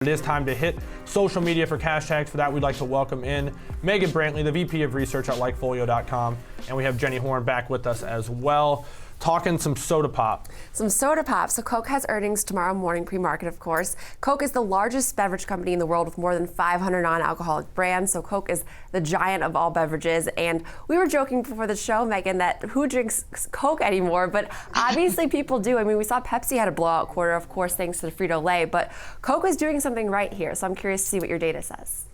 It is time to hit social media for cash tags. For that, we'd like to welcome in Megan Brantley, the VP of Research at LikeFolio.com, and we have Jenny Horn back with us as well, talking some soda pop. Some soda pop. So Coke has earnings tomorrow morning, pre-market, of course. Coke is the largest beverage company in the world with more than 500 non-alcoholic brands. So Coke is the giant of all beverages. And we were joking before the show, Megan, that who drinks Coke anymore? But obviously people do. I mean, we saw Pepsi had a blowout quarter, of course, thanks to the Frito-Lay. But Coke is doing something right here. So I'm curious to see what your data says.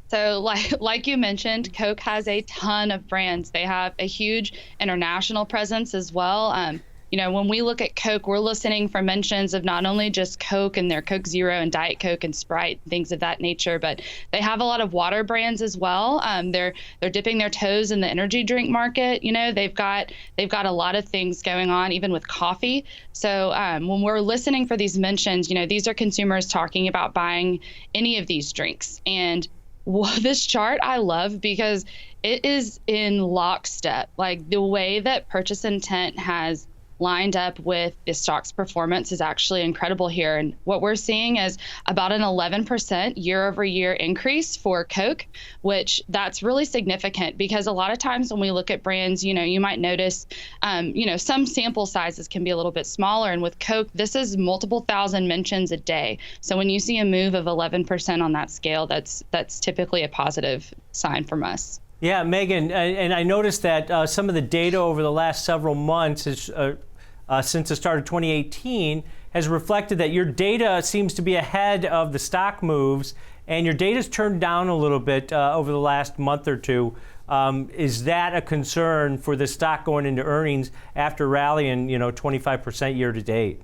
So like you mentioned, Coke has a ton of brands. They have a huge international presence as well. When we look at Coke, we're listening for mentions of not only just Coke and their Coke Zero and Diet Coke and Sprite, things of that nature, but they have a lot of water brands as well. They're dipping their toes in the energy drink market. They've got a lot of things going on, even with coffee. So when we're listening for these mentions, these are consumers talking about buying any of these drinks. And this chart I love because it is in lockstep. Like the way that purchase intent has lined up with the stock's performance is actually incredible here. And what we're seeing is about an 11% year-over-year increase for Coke, which that's really significant because a lot of times when we look at brands, you might notice, some sample sizes can be a little bit smaller. And with Coke, this is multiple thousand mentions a day. So when you see a move of 11% on that scale, that's typically a positive sign from us. Yeah, Megan, and I noticed that some of the data over the last several months is, since the start of 2018 has reflected that your data seems to be ahead of the stock moves, and your data's turned down a little bit over the last month or two. Is that a concern for the stock going into earnings after rallying, 25% year to date?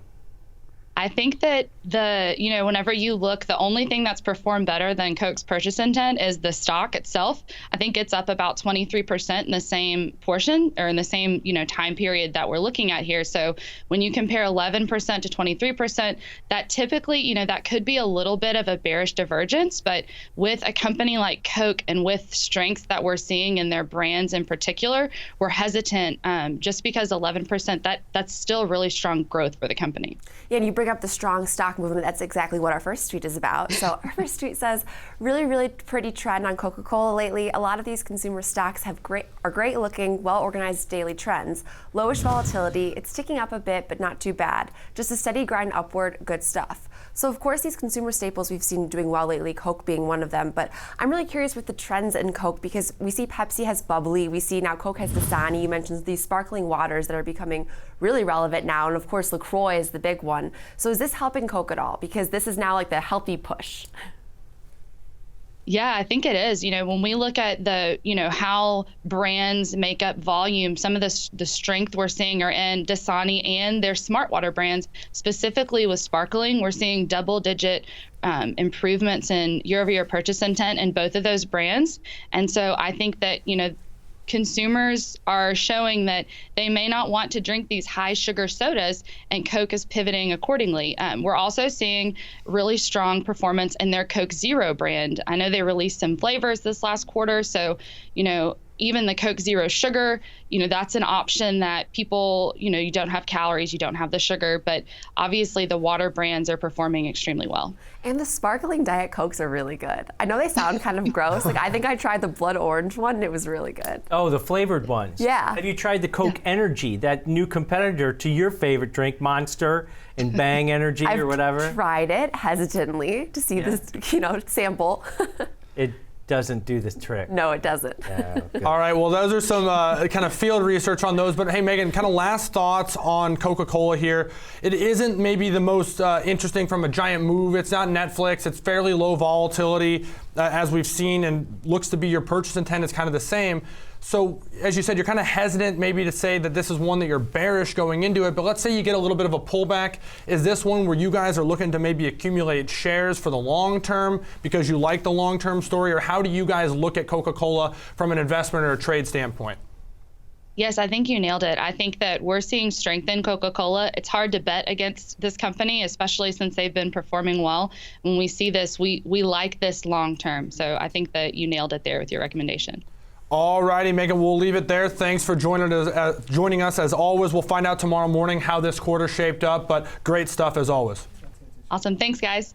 I think that whenever you look, the only thing that's performed better than Coke's purchase intent is the stock itself. I think it's up about 23% in the same portion or in the same, time period that we're looking at here. So when you compare 11% to 23%, that typically, that could be a little bit of a bearish divergence. But with a company like Coke and with strengths that we're seeing in their brands in particular, we're hesitant just because 11%, that's still really strong growth for the company. Yeah, and you bring up the strong stock movement. That's exactly what our first tweet is about. So our first tweet says, really, really pretty trend on Coca-Cola lately. A lot of these consumer stocks are great looking, well-organized daily trends. Lowish volatility. It's ticking up a bit, but not too bad. Just a steady grind upward, good stuff. So of course, these consumer staples we've seen doing well lately, Coke being one of them. But I'm really curious with the trends in Coke because we see Pepsi has bubbly. We see now Coke has Dasani. You mentioned these sparkling waters that are becoming really relevant now. And of course, LaCroix is the big one. So is this helping Coke at all? Because this is now like the healthy push. Yeah, I think it is. When we look at the, how brands make up volume, some of the strength we're seeing are in Dasani and their smart water brands, specifically with sparkling. We're seeing double-digit improvements in year-over-year purchase intent in both of those brands. And so I think that, consumers are showing that they may not want to drink these high sugar sodas, and Coke is pivoting accordingly. We're also seeing really strong performance in their Coke Zero brand. I know they released some flavors this last quarter, so even the Coke Zero Sugar, that's an option that people, you don't have calories, you don't have the sugar, but obviously the water brands are performing extremely well. And the sparkling Diet Cokes are really good. I know they sound kind of gross. I think I tried the blood orange one and it was really good. Oh, the flavored ones. Yeah. Have you tried the Coke Energy, that new competitor to your favorite drink, Monster and Bang Energy or whatever? I've tried it hesitantly to see this, sample. It doesn't do this trick. No, it doesn't. All right, well, those are some kind of field research on those. But hey, Megan, kind of last thoughts on Coca-Cola here. It isn't maybe the most interesting from a giant move. It's not Netflix. It's fairly low volatility, as we've seen, and looks to be your purchase intent is kind of the same. So, as you said, you're kind of hesitant maybe to say that this is one that you're bearish going into it, but let's say you get a little bit of a pullback. Is this one where you guys are looking to maybe accumulate shares for the long term because you like the long-term story, or how do you guys look at Coca-Cola from an investment or a trade standpoint? Yes, I think you nailed it. I think that we're seeing strength in Coca-Cola. It's hard to bet against this company, especially since they've been performing well. When we see this, we like this long term. So I think that you nailed it there with your recommendation. All righty, Megan, we'll leave it there. Thanks for joining us as always. We'll find out tomorrow morning how this quarter shaped up, but great stuff as always. Awesome. Thanks, guys.